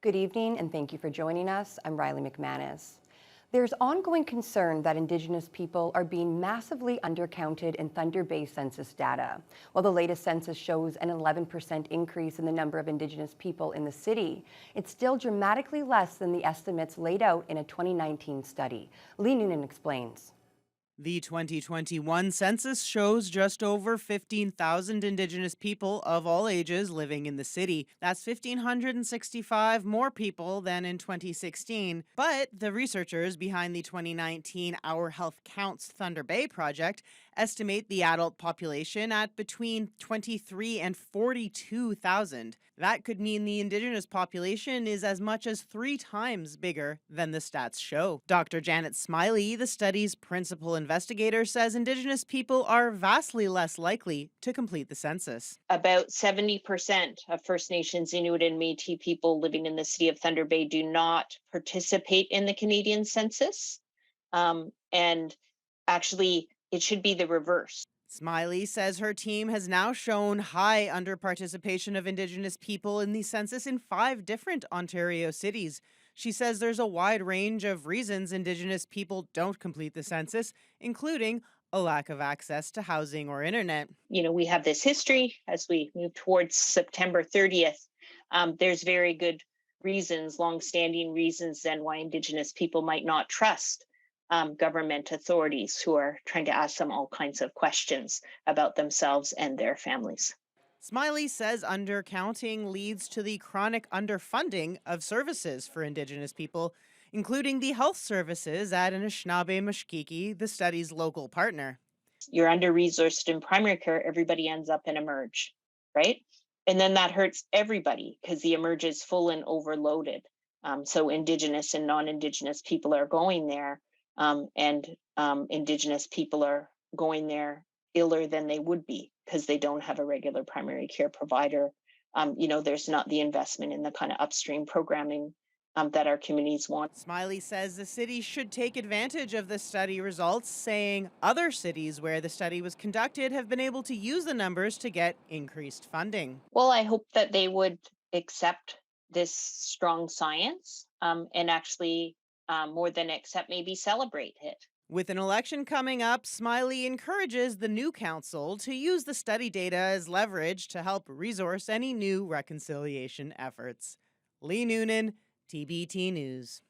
Good evening, and thank you for joining us. I'm Riley McManus. There's ongoing concern that Indigenous people are being massively undercounted in Thunder Bay census data. While the latest census shows an 11% increase in the number of Indigenous people in the city, it's still dramatically less than the estimates laid out in a 2019 study. Lee Noonan explains. The 2021 census shows just over 15,000 Indigenous people of all ages living in the city. That's 1,565 more people than in 2016. But the researchers behind the 2019 Our Health Counts Thunder Bay project estimate the adult population at between 23 and 42,000. That could mean the Indigenous population is as much as 3 times bigger than the stats show. Dr. Janet Smiley, the study's principal investigator, says Indigenous people are vastly less likely to complete the census. About 70% of First Nations, Inuit, and Métis people living in the city of Thunder Bay do not participate in the Canadian census. And actually, it should be the reverse. Smiley says her team has now shown high underparticipation of Indigenous people in the census in 5 different Ontario cities. She says there's a wide range of reasons Indigenous people don't complete the census, including a lack of access to housing or internet. We have this history as we move towards September 30th. There's very good reasons, longstanding reasons, then why Indigenous people might not trust government authorities who are trying to ask them all kinds of questions about themselves and their families. Smiley says undercounting leads to the chronic underfunding of services for Indigenous people, including the health services at Anishinaabe-Mushkiki, the study's local partner. You're under-resourced in primary care, everybody ends up in emerge, right? And then that hurts everybody because the emerge is full and overloaded. So Indigenous and non-Indigenous people are going there, and Indigenous people are going there iller than they would be because they don't have a regular primary care provider. There's not the investment in the kind of upstream programming that our communities want. Smiley says the city should take advantage of the study results, saying other cities where the study was conducted have been able to use the numbers to get increased funding. Well, I hope that they would accept this strong science and actually, more than accept, maybe celebrate it. With an election coming up, Smiley encourages the new council to use the study data as leverage to help resource any new reconciliation efforts. Lee Noonan, TBT News.